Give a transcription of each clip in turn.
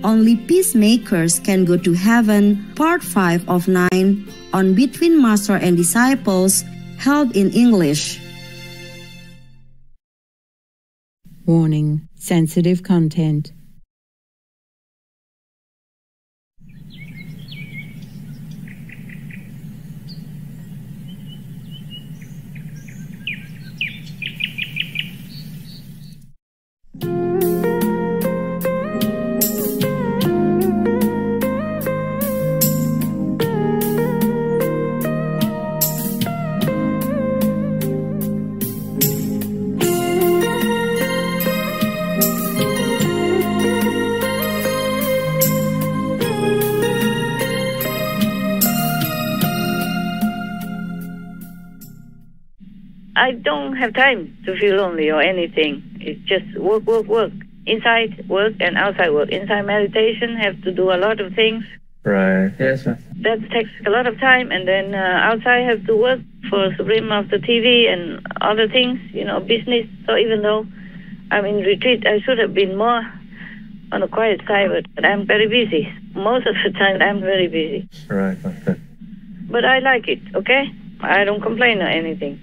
Only Peacemakers Can Go to Heaven, Part 5 of 9, on Between Master and Disciples, held in English. Warning: sensitive content. I don't have time to feel lonely or anything. It's just work, work, work. Inside work and outside work. Inside meditation, have to do a lot of things. Right. Yes. That takes a lot of time. And then outside have to work for Supreme of the TV and other things, business. So even though I'm in retreat, I should have been more on the quiet side, but I'm very busy. Most of the time, I'm very busy. Right. Okay. But I like it, okay? I don't complain or anything.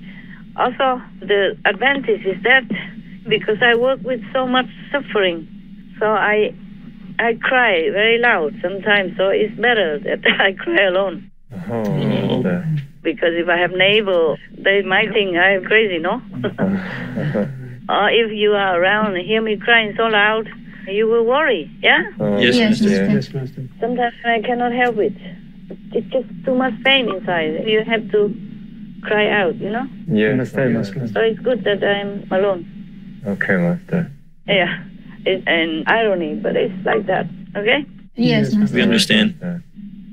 Also, the advantage is that because I work with so much suffering, so I cry very loud sometimes, so it's better that I cry alone. Oh, okay. Because if I have neighbors, they might think I'm crazy, no? Or if you are around and hear me crying so loud, you will worry, yeah? Yes, Master. Yes, Master. Sometimes I cannot help it. It's just too much pain inside. You have to cry out, Yeah. Master. So it's good that I'm alone. Okay, Master. Yeah, it's an irony, but it's like that, okay? Yes, Master. We understand.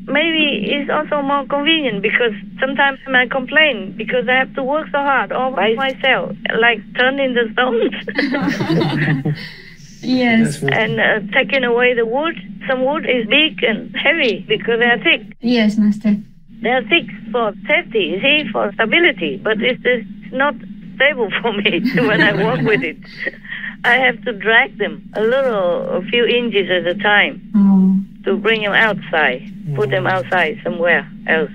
Maybe it's also more convenient because sometimes I complain because I have to work so hard all by myself, like turning the stones Yes. and taking away the wood. Some wood is big and heavy because they are thick. Yes, Master. They are thick for safety, you see, for stability, but it's not stable for me when I work with it. I have to drag them a few inches at a time to bring them outside, put them outside somewhere else.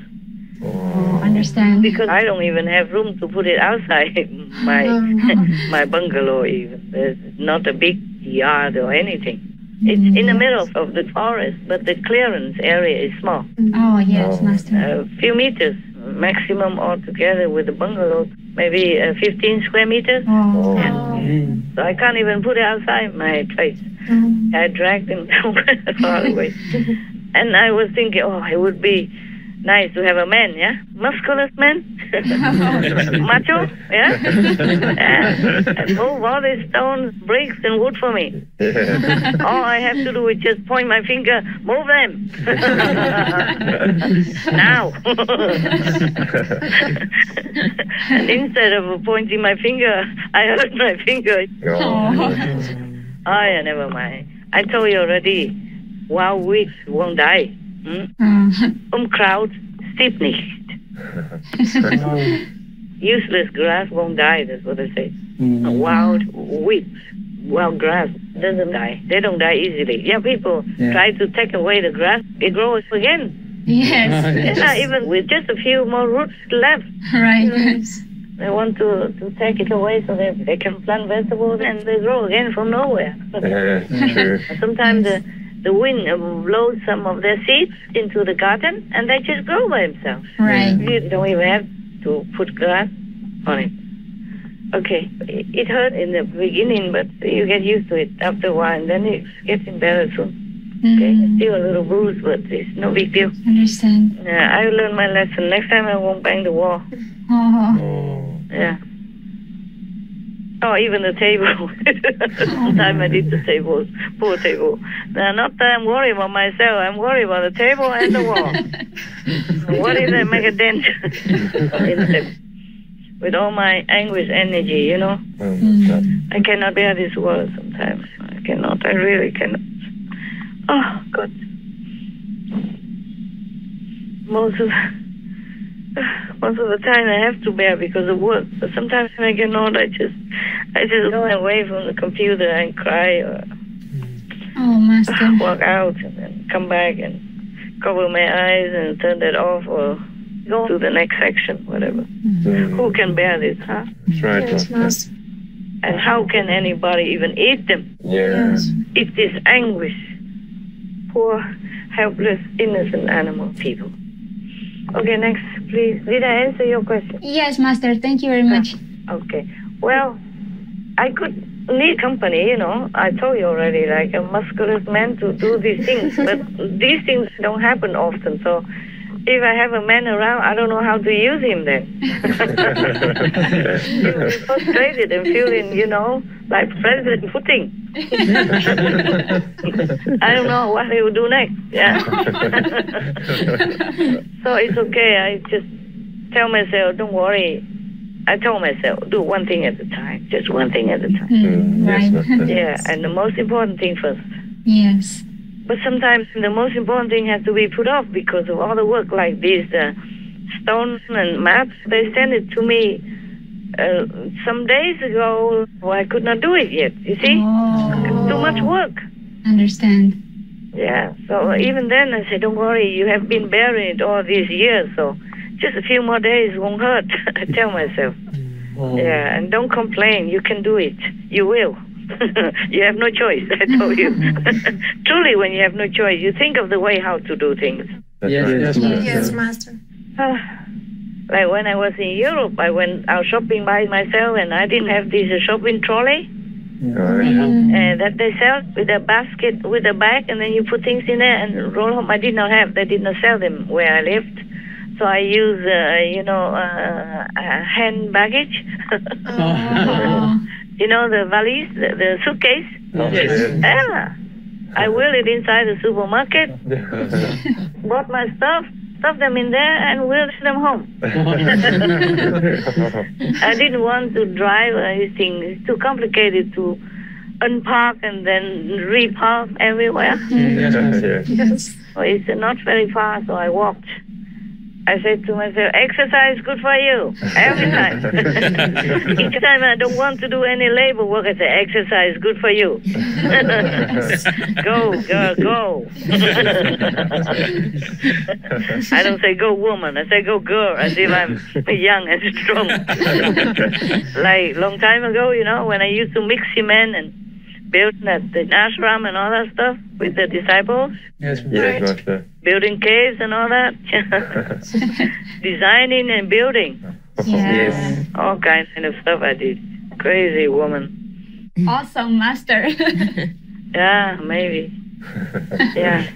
Oh, understand. Because I don't even have room to put it outside my bungalow even. There's not a big yard or anything. It's in the middle of the forest, but the clearance area is small. Oh, yes, Master. A few meters maximum altogether with the bungalow, maybe 15 square meters. Oh. Yeah. So I can't even put it outside my place. I dragged them far away. And I was thinking, it would be nice to have a man, yeah? Muscular man. Macho, yeah? And move all these stones, bricks, and wood for me. All I have to do is just point my finger, move them. Now. And instead of pointing my finger, I hurt my finger. Never mind. I told you already, wild weeds won't die. Crowd, steep nicht. Useless grass won't die, that's what I say. Wild weeds, wild grass doesn't die. They don't die easily. Yeah, people try to take away the grass, it grows again. Yes. Yeah, even with just a few more roots left. Right. Yes. They want to take it away so that they can plant vegetables and they grow again from nowhere. True. Sometimes the wind blows some of their seeds into the garden and they just grow by themselves. Right. You don't even have to put grass on it. Okay, it hurt in the beginning, but you get used to it after a while and then it's getting better soon. Okay, still a little bruise, but it's no big deal. Understand. I learned my lesson. Next time I won't bang the wall. Yeah. Oh, even the table. Sometimes I did the tables. Poor table. Now, not that I'm worried about myself. I'm worried about the table and the wall. What if I make a dent in them? With all my anguish energy, I cannot bear this world sometimes. I cannot. I really cannot. Oh, God. Most of the time I have to bear because of work. But sometimes when I get old, I just go away from the computer and cry. Oh, Master. walk out and then come back and cover my eyes and turn that off or go to the next section, whatever. Who can bear this, huh? That's right, Yes, Master. Master. And how can anybody even eat them? Yeah. It is anguish. Poor, helpless, innocent animal people. Okay, next, please. Did I answer your question? Yes, Master. Thank you very much. Okay. Well, I could need company, you know. I told you already, like a muscular man to do these things. But these things don't happen often. So if I have a man around, I don't know how to use him then. He will be frustrated and feeling, you know, like President Putin. I don't know what he will do next. Yeah. So it's okay. I just tell myself, don't worry. I told myself, do one thing at a time. Just one thing at a time. Yes, Right. Master. Yeah, and the most important thing first. Yes. But sometimes the most important thing has to be put off because of all the work like this, stone and maps. They sent it to me some days ago. Well, I could not do it yet, you see? Oh, Too much work. understand. Yeah, so even then I said, don't worry, you have been bearing it all these years, so just a few more days won't hurt, I tell myself. Yeah, and don't complain, you can do it. You will. You have no choice, I told you. Truly, when you have no choice, you think of the way how to do things. That's Yes, right. yes, Master. Yes, Master. Like when I was in Europe, I went out shopping by myself and I didn't have this shopping trolley that they sell with a basket, with a bag, and then you put things in there and roll home. I did not have. They did not sell them where I lived. So I use, hand baggage. Oh, You know, the valise, the suitcase. Yeah. I wheel it inside the supermarket, bought my stuff, stuff them in there, and wheel them home. I didn't want to drive anything. It's too complicated to unpark and then repark everywhere. Yes. Yes. So it's not very far, so I walked. I said to myself, exercise is good for you. Every time. Each time I don't want to do any labor work, I say, exercise is good for you. Go, girl, go. I don't say go woman, I say go girl, as if I'm young and strong. Like long time ago, you know, when I used to mix cement and build the ashram and all that stuff with the disciples. Yes, Yes, Master. Building caves and all that. Designing and building. yeah. All kinds of stuff I did. Crazy woman. Awesome, Master. Yeah, maybe. Yeah.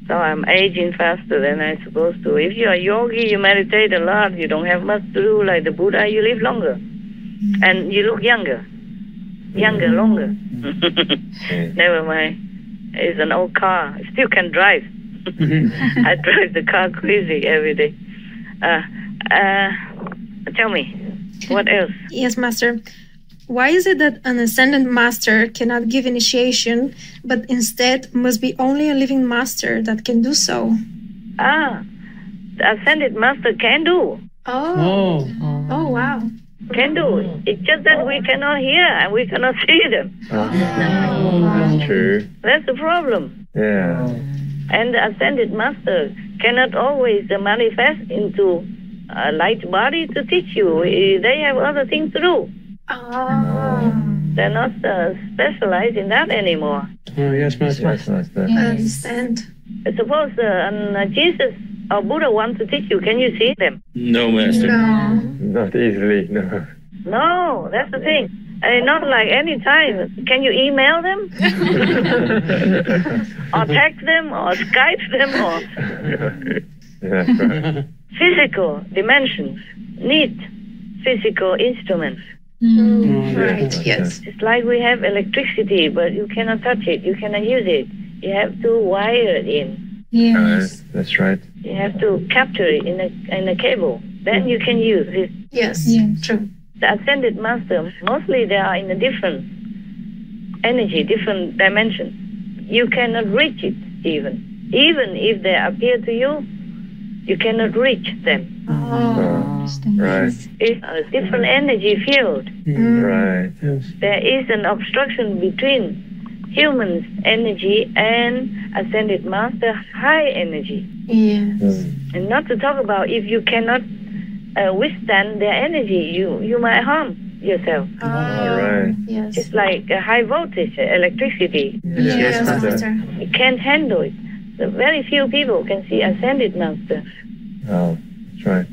So I'm aging faster than I'm supposed to. If you're a yogi, you meditate a lot, you don't have much to do like the Buddha, you live longer. And you look younger. Younger, longer. Never mind. It's an old car. I still can drive. I drive the car crazy every day. Tell me, what else? Yes, Master. Why is it that an ascended master cannot give initiation, but instead must be only a living master that can do so? The ascended master can do. Oh, wow. Can do. It's just that we cannot hear and we cannot see them. That's true. That's the problem. Yeah. And the ascended master cannot always manifest into a light body to teach you. They have other things to do. Oh, They're not specialized in that anymore. Oh, yes, Master. Yes, Master. I understand. Suppose Jesus or Buddha wants to teach you. Can you see them? No, Master. No. Not easily, no. No, that's the thing. Not like any time. Can you email them? Or text them or Skype them or Yeah, right. physical dimensions need physical instruments. Right, yes. It's like we have electricity, but you cannot touch it. You cannot use it. You have to wire it in. Yes. That's right. You have to capture it in a cable. Then you can use it. Yes, Yes. true. The ascended master, mostly they are in a different energy, different dimension. You cannot reach it even. Even if they appear to you, you cannot reach them. Oh, Right. It's a different energy field. Right. Yes. There is an obstruction between humans energy and ascended master high energy. Yes. And not to talk about if you cannot withstand their energy, you might harm yourself. All right. Yes. It's like a high voltage electricity. Yes, Master. You can't handle it. So very few people can see ascended master Oh, that's right.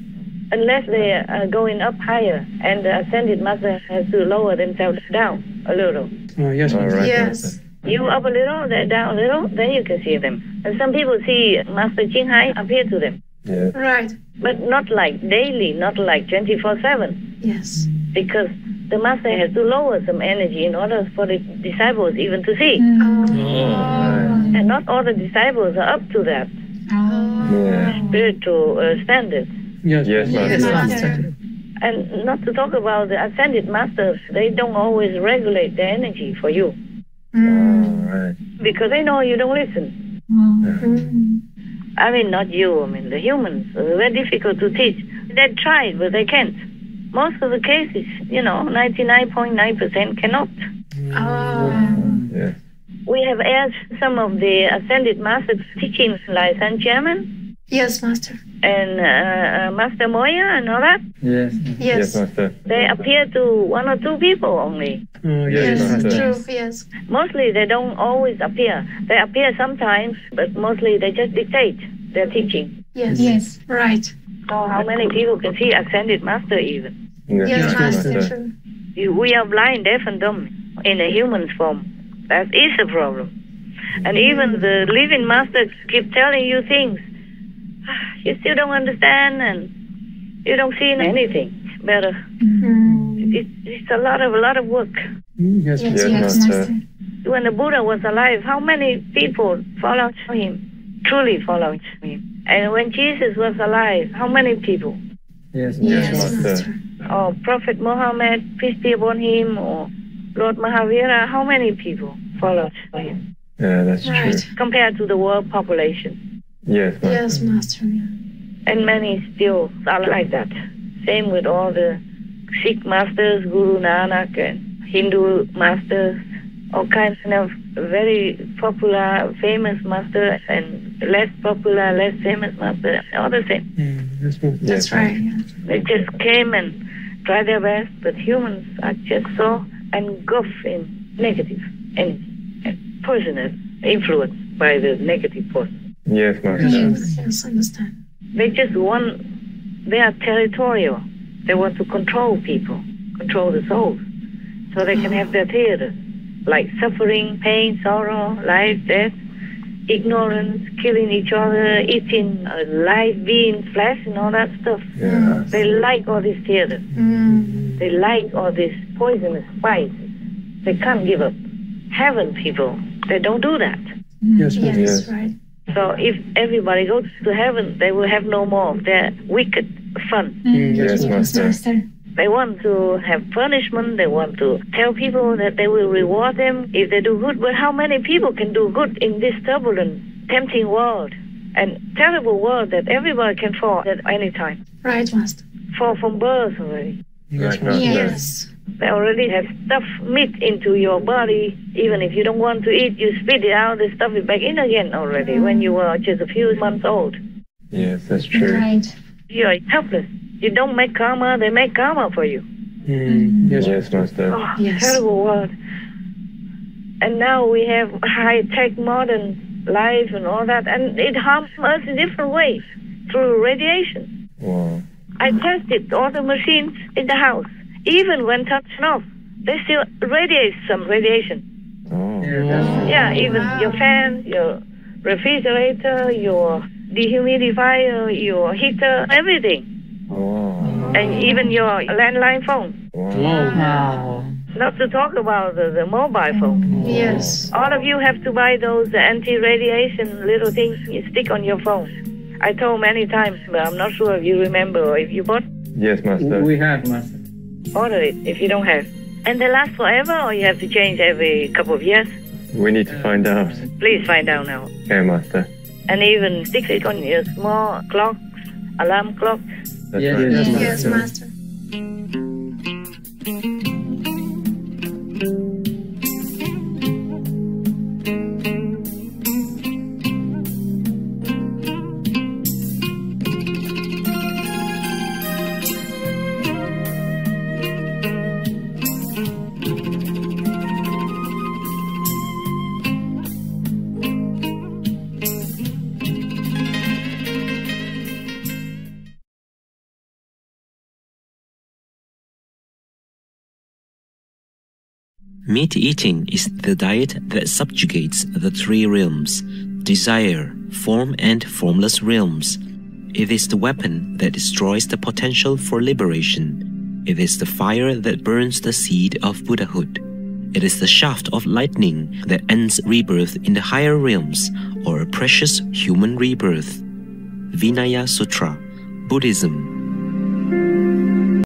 unless they are going up higher, and the ascended master has to lower themselves down a little. Oh, yes, All Master. right, Yes. Master. You up a little, they're down a little, then you can see them. And some people see Master Jinghai appear to them, Yeah. Right. but not like daily, not like 24/7, Yes. because the master has to lower some energy in order for the disciples even to see. Right. And not all the disciples are up to that Yeah. spiritual standard. Yes, Yes, Yes, Master. Master. And not to talk about the ascended masters, they don't always regulate their energy for you All right. because they know you don't listen. I mean, not you, I mean the humans. It's very difficult to teach. They tried, but they can't. Most of the cases, 99.9% cannot. Yeah. We have aired some of the ascended masters teachings like San Chairman Yes, Master. and Master Moya and all that. Yes. Yes. Master. They appear to one or two people only. Oh, Yes, Yes, Master. true. Yes. Mostly they don't always appear. They appear sometimes, but mostly they just dictate their teaching. Yes. Yes. Right. So how many people can see ascended master even? Yes, true, Master. True. We are blind, deaf and dumb in a human's form. That is a problem. And even the living master keep telling you things. You still don't understand and you don't see anything better. It's a lot of work. Yes, Yes, Master. Yes, Master. When the Buddha was alive, how many people followed him? Truly followed him. And when Jesus was alive, how many people? Yes, Yes, Master. Master. Or Prophet Muhammad, peace be upon him, or Lord Mahavira, how many people followed him Yeah, that's Right. true. compared to the world population? Yes, Master. Yes, Master. And many still are like that. Same with all the Sikh masters, Guru Nanak, and Hindu masters, all kinds of very popular, famous masters, and less popular, less famous masters, all the same. Yes, Master. That's right. Yeah. They just came and tried their best, but humans are just so engulfed in negative energy and poisonous, influenced by the negative force. Yes, Master. Yes. Yes, understand. They just want, they are territorial. They want to control people, control the souls, so they can have their theater, like suffering, pain, sorrow, life, death, ignorance, killing each other, eating live beings, flesh, and all that stuff. Yeah. They like all this theater. They like all this poisonous spice. They can't give up. Heaven people, they don't do that. Yes, Master. Yes, Yes. right. So if everybody goes to heaven, they will have no more of their wicked fun. Yes, Master. Master. They want to have punishment. They want to tell people that they will reward them if they do good. But how many people can do good in this turbulent, tempting world and terrible world that everybody can fall at any time? Right, Master. Fall from birth already. Yes, Right, Master. Yes. They already have stuffed meat into your body. Even if you don't want to eat, you spit it out, they stuff it back in again already when you were just a few months old. Yes, that's true. Right. You are helpless. You don't make karma, they make karma for you. Yes, Yes, Master. Oh, Yes. terrible world. And now we have high-tech modern life and all that, and it harms us in different ways through radiation. Wow. I tested all the machines in the house. Even when turned off, they still radiate some radiation. Oh. Yeah, even your fan, your refrigerator, your dehumidifier, your heater, everything. Wow. And even your landline phone. Wow. Not to talk about the mobile phone. Yes. All of you have to buy those anti-radiation little things you stick on your phone. I told many times, but I'm not sure if you remember or if you bought. Yes, Master. We have, Master. Order it if you don't have. And they last forever, or you have to change every couple of years? We need to find out. Please find out now. Okay, Master. And even stick it on your small clocks, alarm clocks. That's Yes, right. yes, Yes, Master. Meat eating is the diet that subjugates the three realms: desire, form, and formless realms. It is the weapon that destroys the potential for liberation. It is the fire that burns the seed of Buddhahood. It is the shaft of lightning that ends rebirth in the higher realms, or a precious human rebirth. Vinaya Sutra, Buddhism,